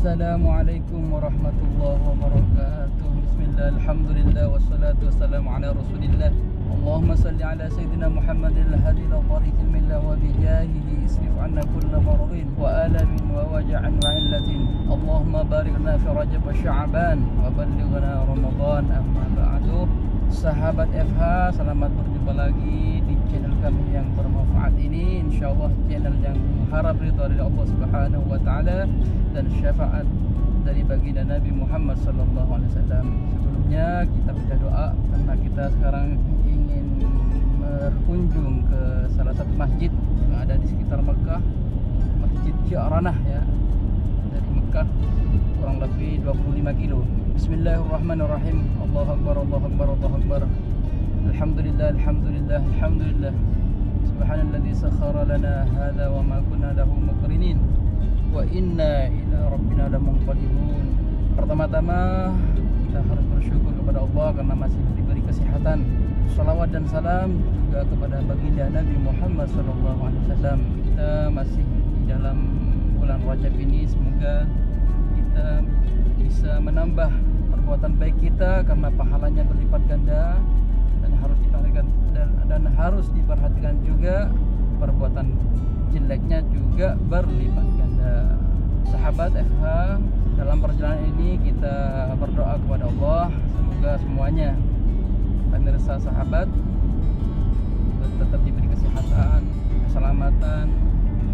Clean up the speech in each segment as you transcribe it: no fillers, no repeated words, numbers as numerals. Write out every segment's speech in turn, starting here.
Assalamualaikum warahmatullahi wabarakatuh. Bismillah, alhamdulillah, wassalatu wassalamu ala rasulillah. Allahumma salli ala Sayyidina Muhammadin al-hadi ila tariqil millah wa bijahihi isrif anna kulla maradin wa alamin wa waja'an wa illatin. Allahumma barik lana fi Rajab wa Sya'ban wa ballighna Ramadan. Amma ba'du. Sahabat FH, selamat berjumpa lagi di channel kami yang bermanfaat ini. InsyaAllah channel yang harap ridha dari Allah Subhanahu wa ta'ala dan syafaat dari baginda Nabi Muhammad sallallahu alaihi wasallam. Sebelumnya kita baca doa karena kita sekarang ingin berkunjung ke salah satu masjid yang ada di sekitar Mekah, Masjid Ji'ranah ya. Dari Mekah kurang lebih 25 kilo. Bismillahirrahmanirrahim. Allahu akbar, Allahu akbar, Allahu akbar. Alhamdulillah, alhamdulillah, alhamdulillah. Subhanalladzi sakhkhara lana hadza wa ma kunna lahu muqrinin wa inna ila rabbina lamunqalibun. Pertama-tama kita harus bersyukur kepada Allah karena masih diberi kesehatan. Salawat dan salam juga kepada baginda Nabi Muhammad sallallahu alaihi wasallam. Kita masih di dalam bulan Rajab ini, semoga kita bisa menambah perbuatan baik kita karena pahalanya berlipat ganda, dan harus diperhatikan juga perbuatan jeleknya juga berlipat ganda. Sahabat FH, dalam perjalanan ini kita berdoa kepada Allah semoga semuanya pemirsa sahabat tetap diberi kesehatan, keselamatan,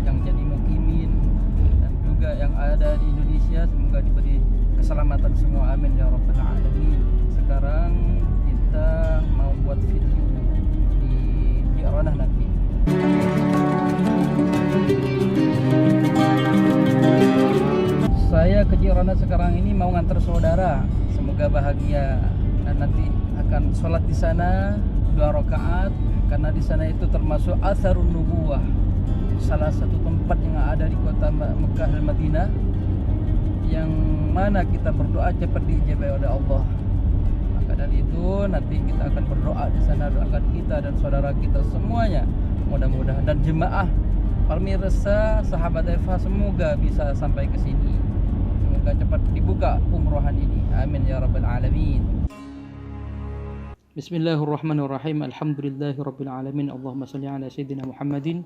yang jadi mukimin dan juga yang ada di Indonesia semoga diberi keselamatan semua, amin ya rabbal alamin. Sekarang kita mau buat video di Ji'ranah nanti. Saya ke Ji'ranah sekarang ini mau ngantar saudara, semoga bahagia, dan nanti akan sholat di sana 2 rakaat karena di sana itu termasuk atharun nubuwah, salah satu tempat yang ada di kota Mekah dan Madinah yang mana kita berdoa cepat diijabah oleh Allah. Maka dari itu nanti kita akan berdoa di sana, doakan kita dan saudara kita semuanya mudah-mudahan, dan jemaah pemirsa sahabat Eva semoga bisa sampai ke sini, semoga cepat dibuka umrohan ini, amin ya rabbal alamin. Bismillahirrahmanirrahim. Alhamdulillahirabbil alamin. Allahumma shalli ala sayyidina Muhammadin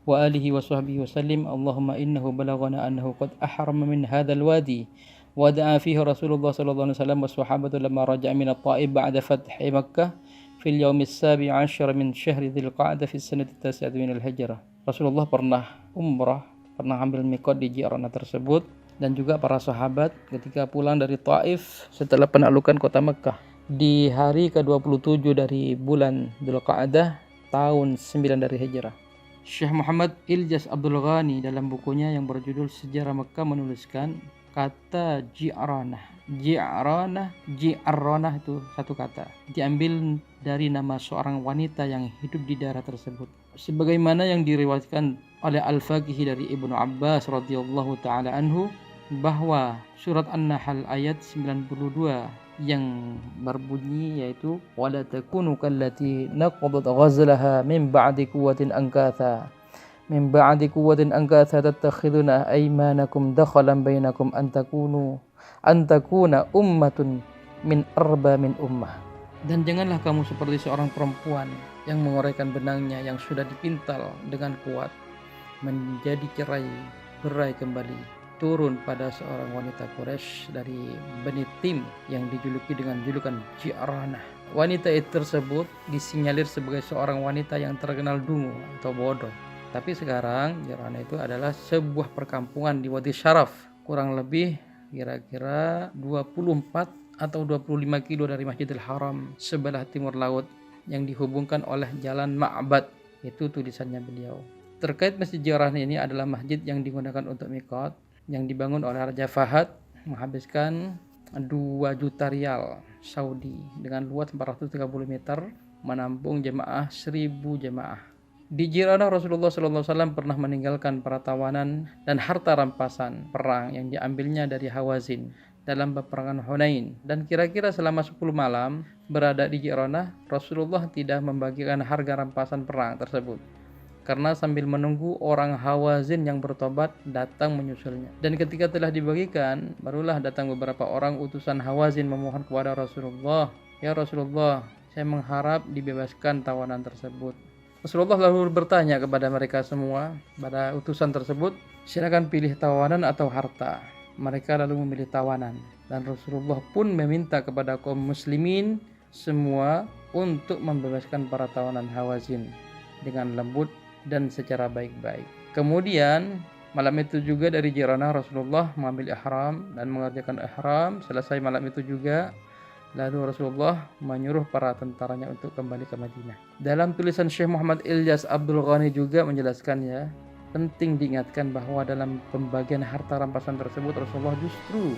wa alihi wa sahbihi wa sallim. Allahumma innahu balaghana annahu qad ahrama min hadzal wadi wa da'a fihi Rasulullah sallallahu alaihi wasallam wa sahabatu lamma raja'a min at-Taif ba'da fathi Makkah fil yaum as-sabi' 'ashar min syahri dzil qa'dah fi sanati at-tasi'ah min al-hijrah. Rasulullah pernah umrah, pernah ambil miqat di Ji'ranah tersebut, dan juga para sahabat ketika pulang dari Taif setelah penaklukan kota Mekah di hari ke-27 dari bulan Dzulqa'dah tahun 9 dari Hijrah. Syekh Muhammad Ilyas Abdul Ghani dalam bukunya yang berjudul Sejarah Mekah menuliskan kata Ji'ranah. Ji'ranah itu satu kata, diambil dari nama seorang wanita yang hidup di daerah tersebut. Sebagaimana yang diriwayatkan oleh Al-Faqih dari Ibnu Abbas radhiyallahu taala anhu bahwa surat An-Nahl ayat 92 yang berbunyi yaitu wala takunu kallati naqadat ghazlaha min ba'di quwwatin ankatha tattakhiduna aymanakum dakhalan bainakum an takuna ummatun min arba min ummah. Dan janganlah kamu seperti seorang perempuan yang mengoraikan benangnya yang sudah dipintal dengan kuat menjadi berai kembali, turun pada seorang wanita Quraisy dari Bani Tim yang dijuluki dengan julukan Ji'ranah. Wanita itu tersebut disinyalir sebagai seorang wanita yang terkenal dungu atau bodoh. Tapi sekarang Ji'ranah itu adalah sebuah perkampungan di Wadi Syaraf, kurang lebih kira-kira 24 atau 25 kilo dari Masjidil Haram sebelah timur laut yang dihubungkan oleh jalan Ma'bad. Itu tulisannya beliau. Terkait Masjid Ji'ranah ini adalah masjid yang digunakan untuk miqat, yang dibangun oleh Raja Fahad, menghabiskan 2 juta rial Saudi dengan luas 430 meter, menampung jemaah 1000 jemaah. Di Ji'ranah Rasulullah SAW pernah meninggalkan para tawanan dan harta rampasan perang yang diambilnya dari Hawazin dalam peperangan Hunain, dan kira-kira selama 10 malam berada di Ji'ranah, Rasulullah tidak membagikan harga rampasan perang tersebut karena sambil menunggu orang Hawazin yang bertobat datang menyusulnya. Dan ketika telah dibagikan, barulah datang beberapa orang utusan Hawazin memohon kepada Rasulullah, "Ya Rasulullah, saya mengharap dibebaskan tawanan tersebut." Rasulullah lalu bertanya kepada mereka semua, pada utusan tersebut, "Silakan pilih tawanan atau harta." Mereka lalu memilih tawanan, dan Rasulullah pun meminta kepada kaum muslimin semua untuk membebaskan para tawanan Hawazin dengan lembut dan secara baik-baik. Kemudian malam itu juga dari Jiranah Rasulullah mengambil ihram dan mengerjakan ihram. Selesai malam itu juga, lalu Rasulullah menyuruh para tentaranya untuk kembali ke Madinah. Dalam tulisan Syekh Muhammad Ilyas Abdul Ghani juga menjelaskannya, penting diingatkan bahwa dalam pembagian harta rampasan tersebut Rasulullah justru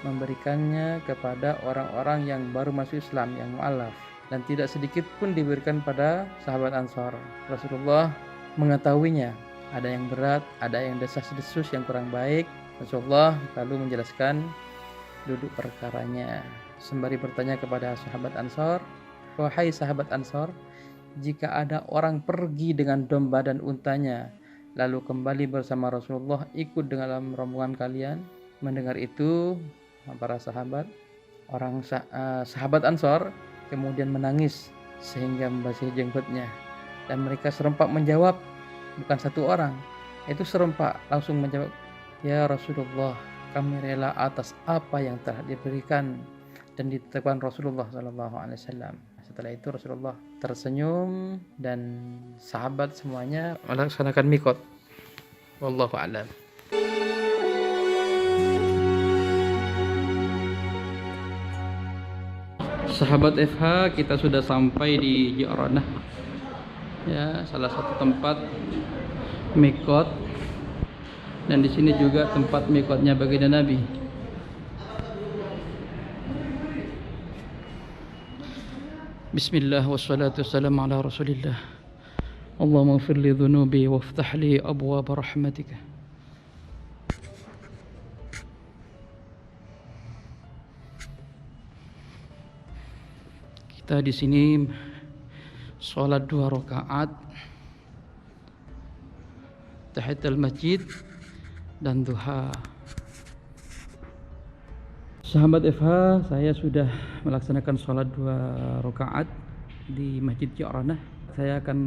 memberikannya kepada orang-orang yang baru masuk Islam, yang mu'alaf, dan tidak sedikit pun diberikan pada sahabat Ansar. Rasulullah mengetahuinya, ada yang berat, ada yang desas-desus yang kurang baik. Rasulullah lalu menjelaskan duduk perkaranya sembari bertanya kepada sahabat Ansar, "Wahai sahabat Ansar, jika ada orang pergi dengan domba dan untanya lalu kembali bersama Rasulullah ikut dalam rombongan kalian?" Mendengar itu, para sahabat Ansar kemudian menangis sehingga membasahi jenggotnya, dan mereka serempak menjawab, bukan satu orang, itu serempak langsung menjawab, "Ya Rasulullah, kami rela atas apa yang telah diberikan dan ditetapkan Rasulullah SAW." Setelah itu Rasulullah tersenyum dan sahabat semuanya melaksanakan mikot. Wallahu a'lam. Sahabat FH, kita sudah sampai di Ji'ranah, ya, salah satu tempat mikot, dan di sini juga tempat mikotnya baginda Nabi. Bismillah wassalatu wassalamu ala Rasulillah. Allahumma ighfir li dhunubi waftah li abwaab rahmatika. Kita di sini sholat 2 rakaat tahiyatul masjid dan duha. Sahabat FH, saya sudah melaksanakan sholat 2 rakaat di Masjid Ji'ranah. Saya akan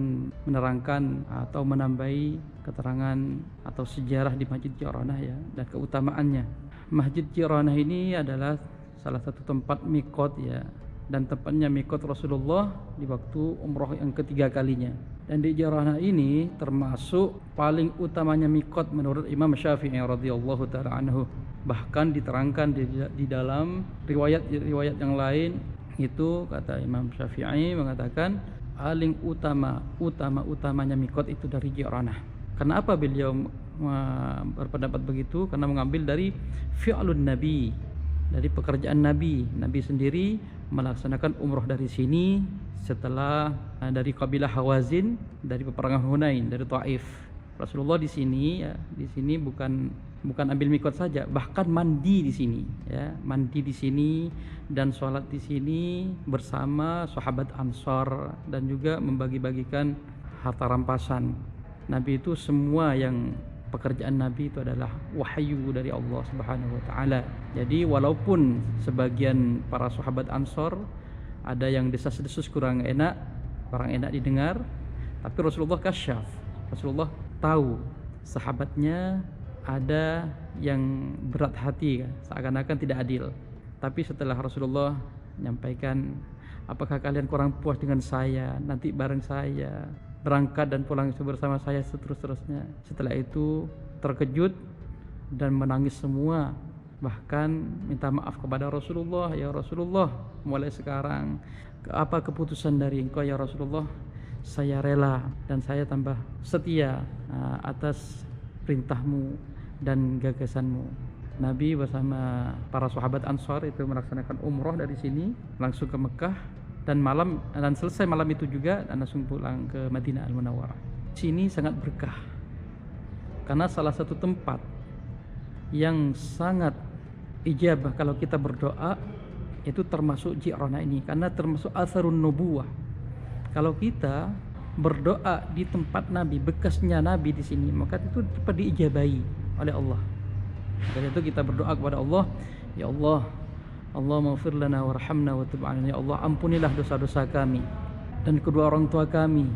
menerangkan atau menambahi keterangan atau sejarah di Masjid Ji'ranah, ya, dan keutamaannya. Masjid Ji'ranah ini adalah salah satu tempat mikot, ya, dan tempatnya mikot Rasulullah di waktu umroh yang ketiga kalinya. Dan di Ji'ranah ini termasuk paling utamanya mikot menurut Imam Syafi'i radhiyallahu taala anhu. Bahkan diterangkan di dalam riwayat yang lain, itu kata Imam Syafi'i mengatakan paling utamanya mikot itu dari Ji'ranah. Kenapa beliau berpendapat begitu? Karena mengambil dari fi'lun Nabi, dari pekerjaan Nabi. Nabi sendiri melaksanakan umroh dari sini setelah dari kabilah Hawazin, dari peperangan Hunain, dari Taif. Rasulullah di sini, ya, di sini bukan ambil mikot saja, bahkan mandi di sini, ya, mandi di sini dan sholat di sini bersama sahabat Ansar, dan juga membagi-bagikan harta rampasan. Nabi itu semua yang pekerjaan Nabi itu adalah wahyu dari Allah Subhanahu wa taala. Jadi walaupun sebagian para sahabat Ansar ada yang desas-desus kurang enak didengar, tapi Rasulullah kasyaf. Rasulullah tahu sahabatnya ada yang berat hati, seakan-akan tidak adil. Tapi setelah Rasulullah menyampaikan, "Apakah kalian kurang puas dengan saya? Nanti bareng saya berangkat dan pulang bersama saya seterusnya." Setelah itu terkejut dan menangis semua, bahkan minta maaf kepada Rasulullah, "Ya Rasulullah, mulai sekarang apa keputusan dari engkau ya Rasulullah? Saya rela dan saya tambah setia atas perintahmu dan gagasanmu." Nabi bersama para sahabat Ansar itu melaksanakan umroh dari sini langsung ke Mekah, dan selesai malam itu juga dan langsung pulang ke Madinah Al-Munawwarah. Sini sangat berkah karena salah satu tempat yang sangat ijabah kalau kita berdoa itu termasuk Ji'ranah ini, karena termasuk atharun nubuwah. Kalau kita berdoa di tempat Nabi, bekasnya Nabi di sini, maka itu cepat diijabahi oleh Allah. Dari itu kita berdoa kepada Allah, ya Allah, Allahumma ighfir lana warhamna wa tub 'alaina. Ya Allah, ampunilah dosa-dosa kami dan kedua orang tua kami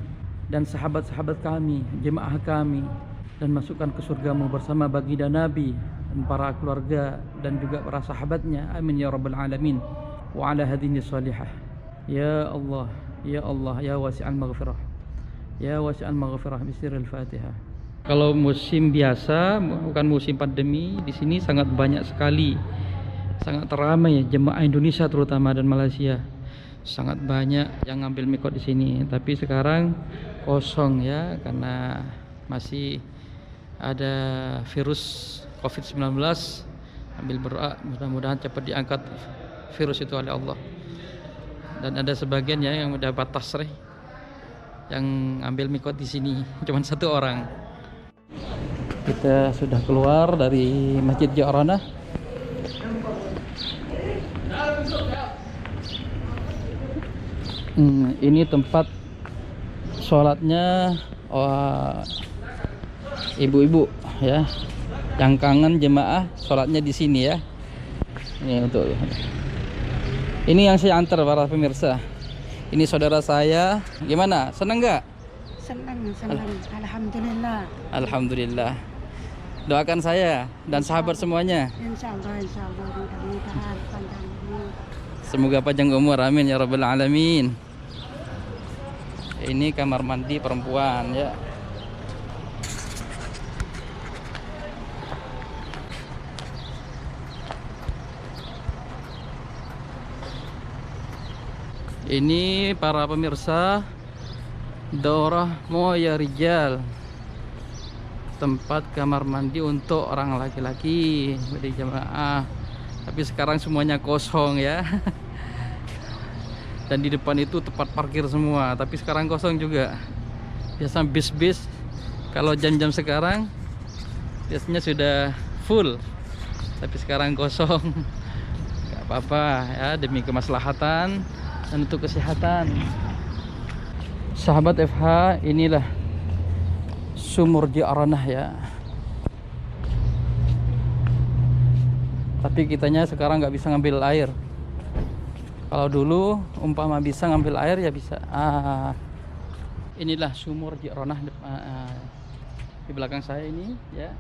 dan sahabat-sahabat kami, jemaah kami, dan masukkan ke surgamu bersama baginda Nabi dan para keluarga dan juga para sahabatnya. Amin ya rabbal alamin. Wa ala hadhihi salihah. Ya Allah, ya Allah, ya wasi'al maghfirah, ya wasi'al maghfirah bisiril Fatihah. Kalau musim biasa, bukan musim pandemi, di sini sangat banyak sekali, sangat ramai jemaah Indonesia terutama dan Malaysia. Sangat banyak yang ngambil mikot di sini. Tapi sekarang kosong ya, karena masih ada virus COVID-19. Ambil berdoa, mudah-mudahan cepat diangkat virus itu oleh Allah. Dan ada sebagian ya yang udah batas yang ambil mikot di sini, cuma 1 orang. Kita sudah keluar dari Masjid Ja'ranah. Ini tempat sholatnya ibu-ibu ya, yang kangen jemaah sholatnya di sini ya. Ini yang saya antar para pemirsa. Ini saudara saya. Gimana? Senang nggak? Senang. Alhamdulillah. Alhamdulillah. Doakan saya dan sahabat semuanya. Insya Allah mudah-mudahan panjang umur. Semoga panjang umur, amin ya rabbal alamin. Ini kamar mandi perempuan ya. Ini para pemirsa, Daurah Moya Rijal, tempat kamar mandi untuk orang laki-laki di jemaah. Tapi sekarang semuanya kosong ya. Dan di depan itu tempat parkir semua, tapi sekarang kosong juga. Biasa bis-bis kalau jam-jam sekarang biasanya sudah full, tapi sekarang kosong. Gak apa-apa ya, demi kemaslahatan dan untuk kesehatan. Sahabat FH, inilah sumur Ja'ranah ya. Tapi kitanya sekarang nggak bisa ngambil air. Kalau dulu umpama bisa ngambil air ya bisa. Inilah sumur Ja'ranah di belakang saya ini ya.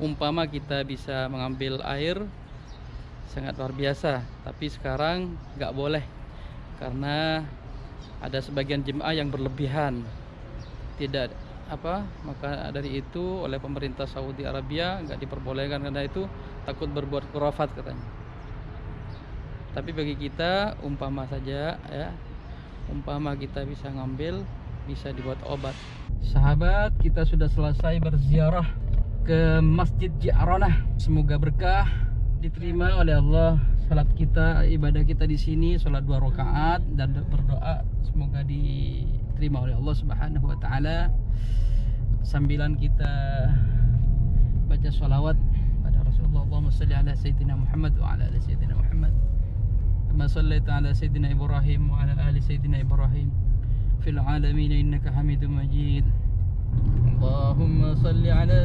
Umpama kita bisa mengambil air sangat luar biasa. Tapi sekarang nggak boleh, karena ada sebagian jemaah yang berlebihan. Tidak maka dari itu oleh pemerintah Saudi Arabia nggak diperbolehkan, karena itu takut berbuat khurafat katanya. Tapi bagi kita umpama saja ya, umpama kita bisa ngambil, bisa dibuat obat. Sahabat, kita sudah selesai berziarah ke Masjid Ja'ranah. Semoga berkah, diterima oleh Allah salat kita, ibadah kita di sini, salat 2 rakaat, dan berdoa semoga diterima oleh Allah Subhanahu wa taala. Sambilan kita baca sholawat pada Rasulullah. Allahumma shalli ala sayyidina Muhammad wa ala ali sayyidina Muhammad kama shallaita ala sayyidina Ibrahim wa ala ali sayyidina Ibrahim fil alamin innaka Hamidum Majid. Allahumma shalli ala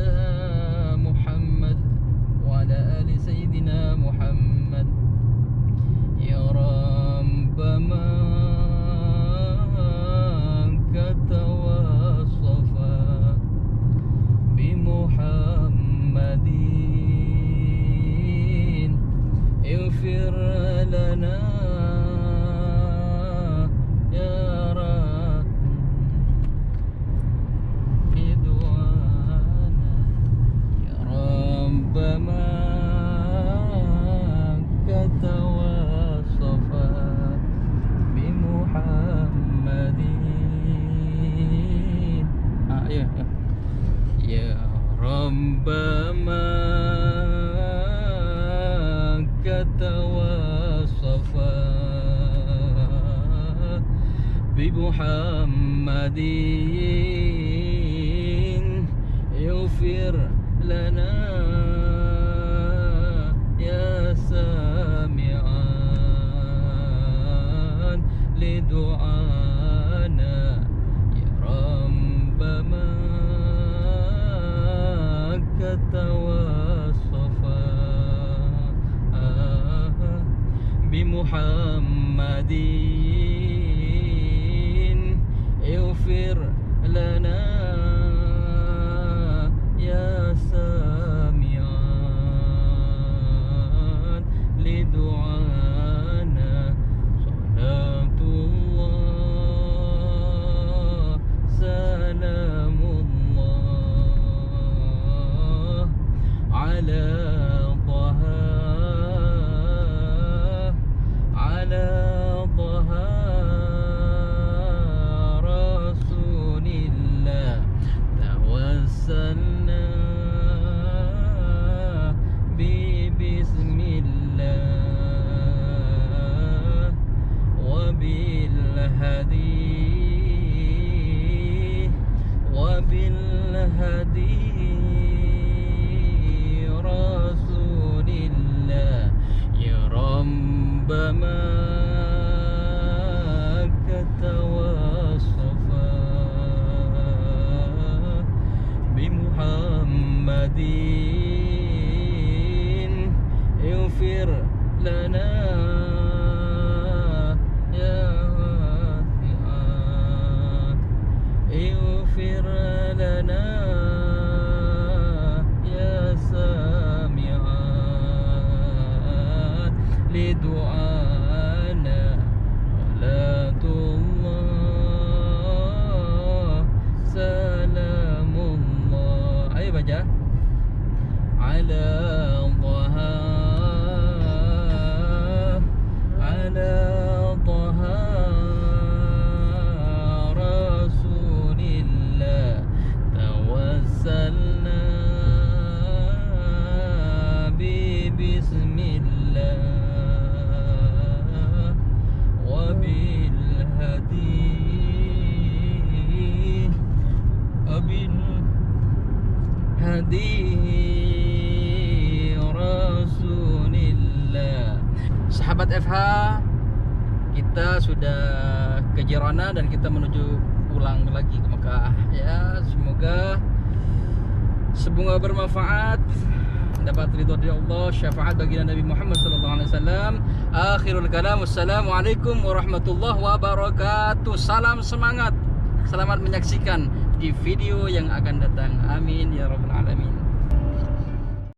Muhammad wa ala ali sayyidina Muhammad ya rabbana katawasafa bi Muhammadin ighfir lana ya Rabb bidwana ya Rabbana katawasafa bi Muhammadin. Ya Rabbana katawasafa bi Muhammadin ighfir lana ya sami'an li du'ana ya وبالهدي رسول الله يا رب مكة والصفا بمحمد اغفر لنا يا واسع اغفر لنا يا سامع لدعانا صلاة الله سلام الله. Ayo baca. على طه رسول الله توسلنا بسم الله وبالهدي Rasulillah. Sahabat FH, kita sudah ke Jirana dan kita menuju pulang lagi ke Mekah. Ya, semoga bermanfaat, dapat ridho dari Allah, syafaat bagi Nabi Muhammad SAW. Akhirul kalam, wassalamualaikum warahmatullahi wabarakatuh. Salam semangat, selamat menyaksikan di video yang akan datang. Amin ya rabbal alamin.